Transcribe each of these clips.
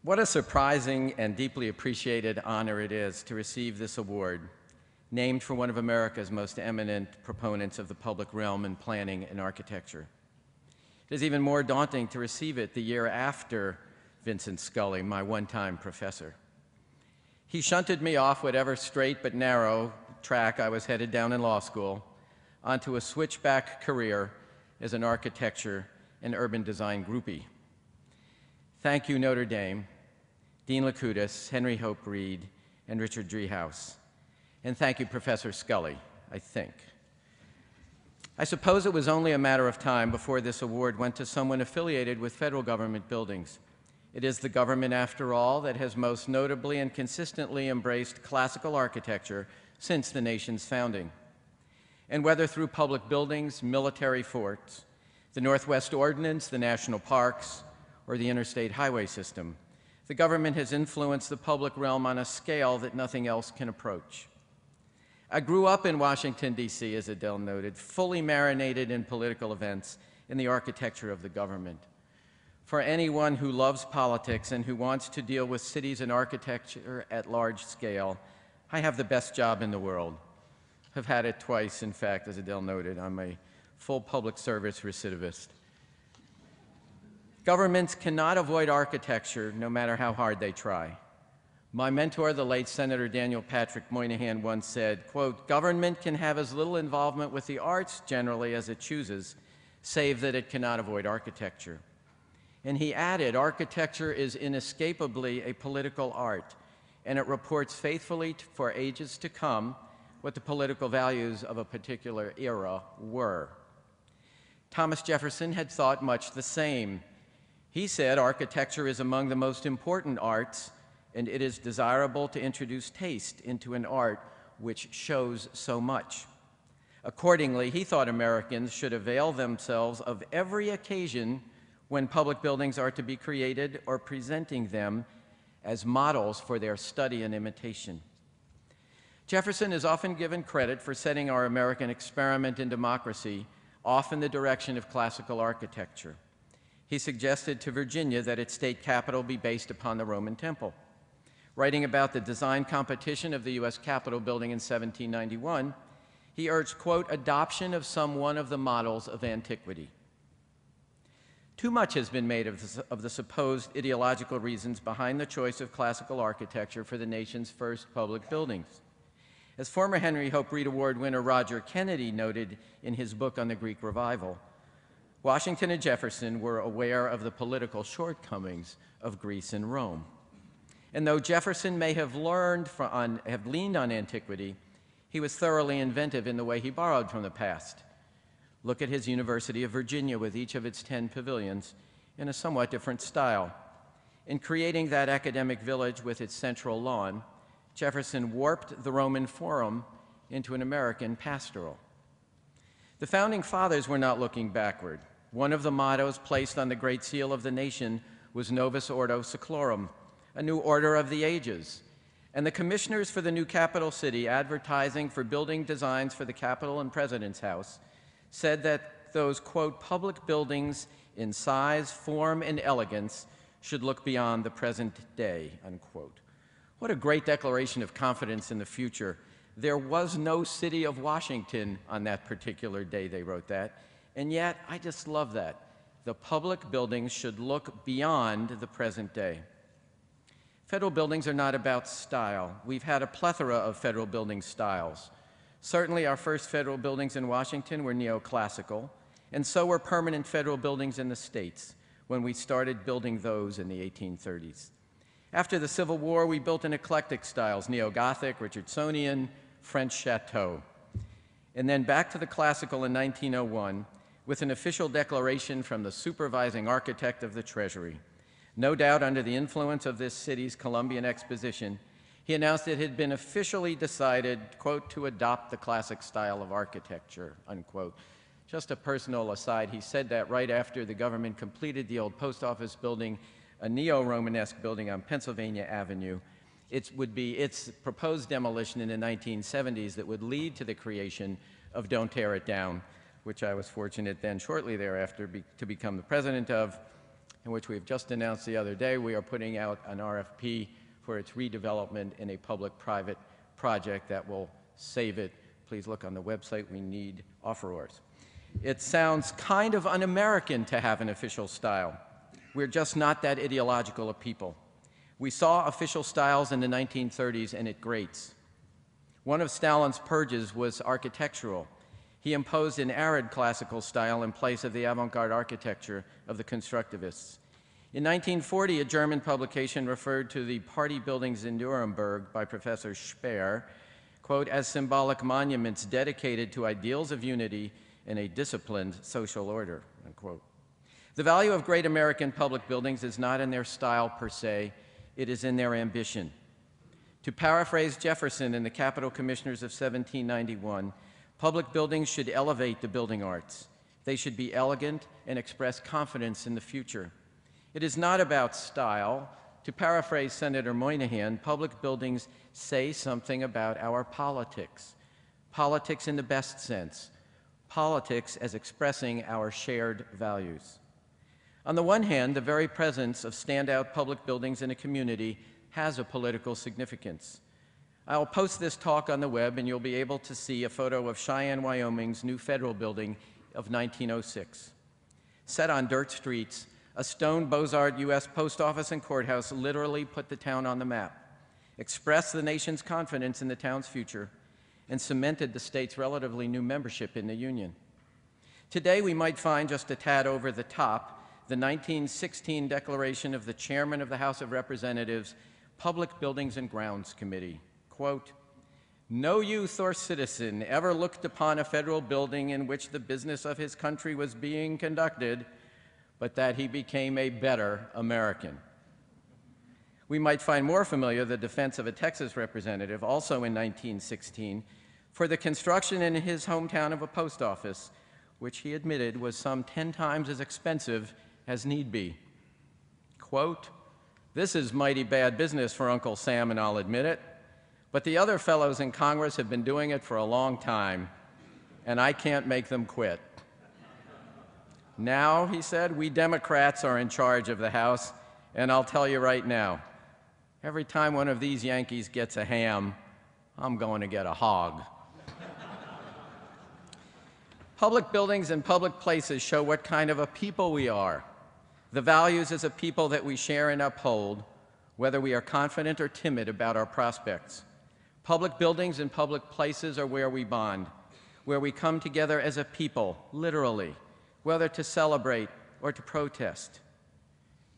What a surprising and deeply appreciated honor it is to receive this award, named for one of America's most eminent proponents of the public realm in planning and architecture. It is even more daunting to receive it the year after Vincent Scully, my one-time professor. He shunted me off whatever straight but narrow track I was headed down in law school onto a switchback career as an architecture and urban design groupie. Thank you, Notre Dame, Dean Lakutis, Henry Hope Reed, and Richard Driehaus. And thank you, Professor Scully, I think. I suppose it was only a matter of time before this award went to someone affiliated with federal government buildings. It is the government, after all, that has most notably and consistently embraced classical architecture since the nation's founding. And whether through public buildings, military forts, the Northwest Ordinance, the national parks, or the interstate highway system, the government has influenced the public realm on a scale that nothing else can approach. I grew up in Washington, D.C., as Adele noted, fully marinated in political events in the architecture of the government. For anyone who loves politics and who wants to deal with cities and architecture at large scale, I have the best job in the world. I've had it twice, in fact, as Adele noted. I'm a full public service recidivist. Governments cannot avoid architecture, no matter how hard they try. My mentor, the late Senator Daniel Patrick Moynihan, once said, quote, "Government can have as little involvement with the arts generally as it chooses, save that it cannot avoid architecture." And he added, architecture is inescapably a political art, and it reports faithfully for ages to come what the political values of a particular era were. Thomas Jefferson had thought much the same. He said architecture is among the most important arts, and it is desirable to introduce taste into an art which shows so much. Accordingly, he thought Americans should avail themselves of every occasion when public buildings are to be created or presenting them as models for their study and imitation. Jefferson is often given credit for setting our American experiment in democracy off in the direction of classical architecture. He suggested to Virginia that its state capital be based upon the Roman Temple. Writing about the design competition of the U.S. Capitol building in 1791, he urged, quote, adoption of some one of the models of antiquity. Too much has been made of the supposed ideological reasons behind the choice of classical architecture for the nation's first public buildings. As former Henry Hope Reed Award winner Roger Kennedy noted in his book on the Greek Revival, Washington and Jefferson were aware of the political shortcomings of Greece and Rome. And though Jefferson may have leaned on antiquity, he was thoroughly inventive in the way he borrowed from the past. Look at his University of Virginia with each of its 10 pavilions in a somewhat different style. In creating that academic village with its central lawn, Jefferson warped the Roman Forum into an American pastoral. The Founding Fathers were not looking backward. One of the mottos placed on the Great Seal of the nation was Novus Ordo Seclorum, a new order of the ages. And the commissioners for the new capital city, advertising for building designs for the Capitol and President's House, said that those, quote, public buildings in size, form, and elegance should look beyond the present day, unquote. What a great declaration of confidence in the future. There was no city of Washington on that particular day they wrote that, and yet I just love that. The public buildings should look beyond the present day. Federal buildings are not about style. We've had a plethora of federal building styles. Certainly our first federal buildings in Washington were neoclassical, and so were permanent federal buildings in the states when we started building those in the 1830s. After the Civil War, we built in eclectic styles, neo-Gothic, Richardsonian, French chateau. And then back to the classical in 1901 with an official declaration from the supervising architect of the Treasury. No doubt under the influence of this city's Columbian Exposition, he announced it had been officially decided, quote, to adopt the classic style of architecture, unquote. Just a personal aside, he said that right after the government completed the old post office building, a neo-Romanesque building on Pennsylvania Avenue. It would be its proposed demolition in the 1970s that would lead to the creation of Don't Tear It Down, which I was fortunate then shortly thereafter to become the president of. and which we have just announced the other day, we are putting out an RFP for its redevelopment in a public-private project that will save it. Please look on the website. We need offerors. It sounds kind of un-American to have an official style. We're just not that ideological a people. We saw official styles in the 1930s, and it grates. One of Stalin's purges was architectural. He imposed an arid classical style in place of the avant-garde architecture of the constructivists. In 1940, a German publication referred to the party buildings in Nuremberg by Professor Speer, quote, as symbolic monuments dedicated to ideals of unity and a disciplined social order, unquote. The value of great American public buildings is not in their style per se, it is in their ambition. To paraphrase Jefferson in the Capitol Commissioners of 1791, public buildings should elevate the building arts. They should be elegant and express confidence in the future. It is not about style. To paraphrase Senator Moynihan, public buildings say something about our politics. Politics in the best sense. Politics as expressing our shared values. On the one hand, the very presence of standout public buildings in a community has a political significance. I'll post this talk on the web, and you'll be able to see a photo of Cheyenne, Wyoming's new federal building of 1906. Set on dirt streets, a stone Beaux-Arts U.S. post office and courthouse literally put the town on the map, expressed the nation's confidence in the town's future, and cemented the state's relatively new membership in the Union. Today, we might find just a tad over the top the 1916 declaration of the chairman of the House of Representatives Public Buildings and Grounds Committee, quote, no youth or citizen ever looked upon a federal building in which the business of his country was being conducted, but that he became a better American. We might find more familiar the defense of a Texas representative, also in 1916, for the construction in his hometown of a post office, which he admitted was some 10 times as expensive as need be. Quote, this is mighty bad business for Uncle Sam, and I'll admit it, but the other fellows in Congress have been doing it for a long time, and I can't make them quit. Now, he said, we Democrats are in charge of the House, and I'll tell you right now, every time one of these Yankees gets a ham, I'm going to get a hog. Public buildings and public places show what kind of a people we are, the values as a people that we share and uphold, whether we are confident or timid about our prospects. Public buildings and public places are where we bond, where we come together as a people, literally, whether to celebrate or to protest.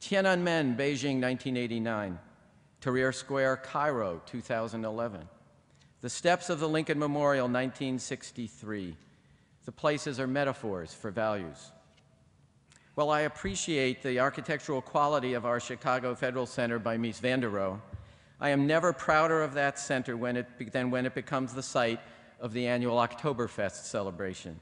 Tiananmen, Beijing, 1989. Tahrir Square, Cairo, 2011. The steps of the Lincoln Memorial, 1963. The places are metaphors for values. While I appreciate the architectural quality of our Chicago Federal Center by Mies van der Rohe, I am never prouder of that center than when it becomes the site of the annual Oktoberfest celebration.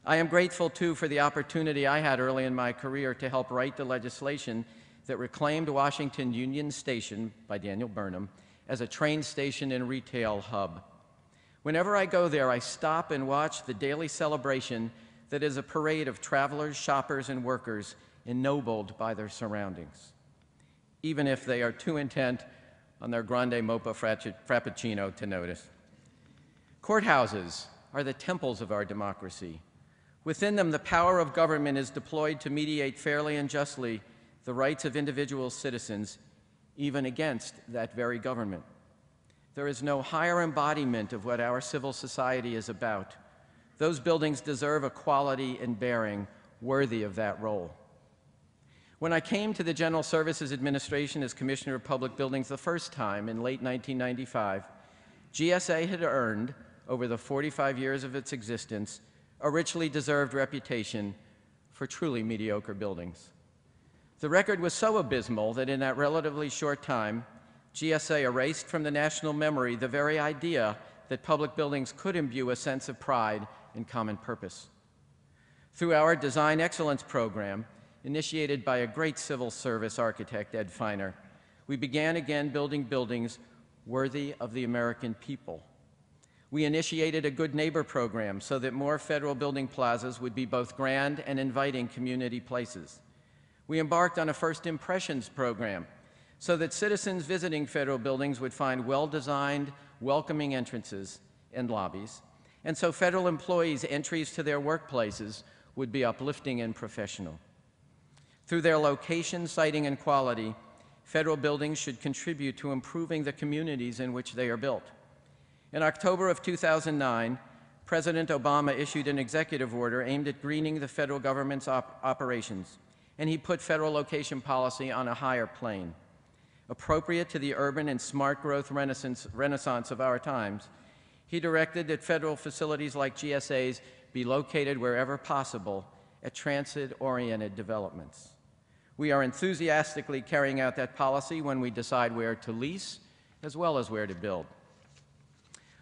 I am grateful, too, for the opportunity I had early in my career to help write the legislation that reclaimed Washington Union Station, by Daniel Burnham, as a train station and retail hub. Whenever I go there, I stop and watch the daily celebration that is a parade of travelers, shoppers, and workers ennobled by their surroundings, even if they are too intent on their grande mocha frappuccino to notice. Courthouses are the temples of our democracy. Within them, the power of government is deployed to mediate fairly and justly the rights of individual citizens, even against that very government. There is no higher embodiment of what our civil society is about. Those buildings deserve a quality and bearing worthy of that role. When I came to the General Services Administration as Commissioner of Public Buildings the first time in late 1995, GSA had earned, over the 45 years of its existence, a richly deserved reputation for truly mediocre buildings. The record was so abysmal that in that relatively short time, GSA erased from the national memory the very idea that public buildings could imbue a sense of pride and common purpose. Through our Design Excellence program, initiated by a great civil service architect, Ed Feiner, we began again building buildings worthy of the American people. We initiated a Good Neighbor program so that more federal building plazas would be both grand and inviting community places. We embarked on a First Impressions program so that citizens visiting federal buildings would find well-designed, welcoming entrances and lobbies, and so federal employees' entries to their workplaces would be uplifting and professional. Through their location, siting, and quality, federal buildings should contribute to improving the communities in which they are built. In October of 2009, President Obama issued an executive order aimed at greening the federal government's operations, and he put federal location policy on a higher plane. Appropriate to the urban and smart growth renaissance of our times, he directed that federal facilities like GSAs be located wherever possible at transit-oriented developments. We are enthusiastically carrying out that policy when we decide where to lease as well as where to build.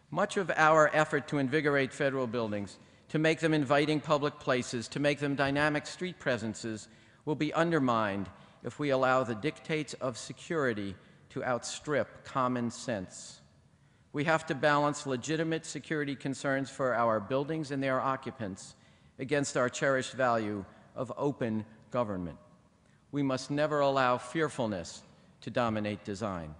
Much of our effort to invigorate federal buildings, to make them inviting public places, to make them dynamic street presences, will be undermined if we allow the dictates of security to outstrip common sense. We have to balance legitimate security concerns for our buildings and their occupants against our cherished value of open government. We must never allow fearfulness to dominate design.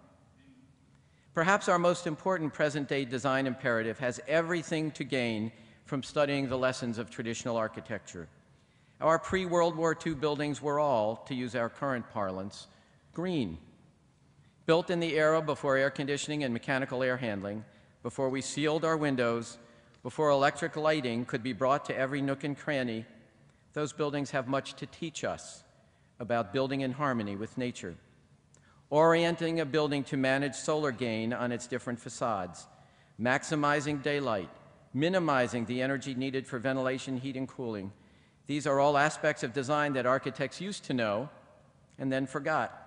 Perhaps our most important present-day design imperative has everything to gain from studying the lessons of traditional architecture. Our pre-World War II buildings were all, to use our current parlance, green. Built in the era before air conditioning and mechanical air handling, before we sealed our windows, before electric lighting could be brought to every nook and cranny, those buildings have much to teach us about building in harmony with nature. Orienting a building to manage solar gain on its different facades, maximizing daylight, minimizing the energy needed for ventilation, heat, and cooling. These are all aspects of design that architects used to know and then forgot.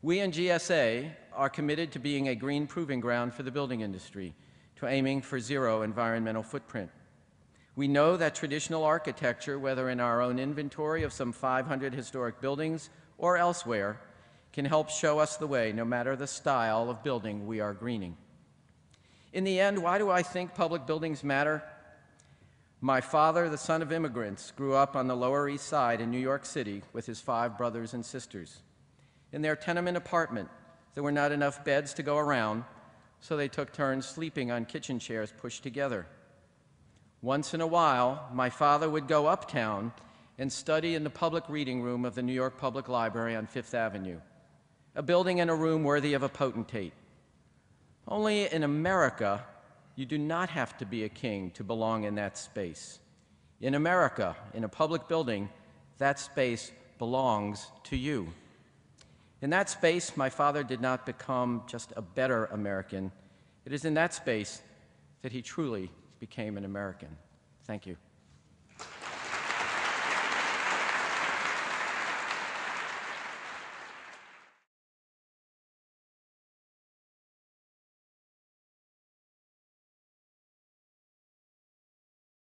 We in GSA are committed to being a green proving ground for the building industry, to aiming for zero environmental footprint. We know that traditional architecture, whether in our own inventory of some 500 historic buildings or elsewhere, can help show us the way, no matter the style of building we are greening. In the end, why do I think public buildings matter? My father, the son of immigrants, grew up on the Lower East Side in New York City with his 5 brothers and sisters. In their tenement apartment, there were not enough beds to go around, so they took turns sleeping on kitchen chairs pushed together. Once in a while, my father would go uptown and study in the public reading room of the New York Public Library on Fifth Avenue, a building and a room worthy of a potentate. Only in America, you do not have to be a king to belong in that space. In America, in a public building, that space belongs to you. In that space, my father did not become just a better American. It is in that space that he truly became an American. Thank you.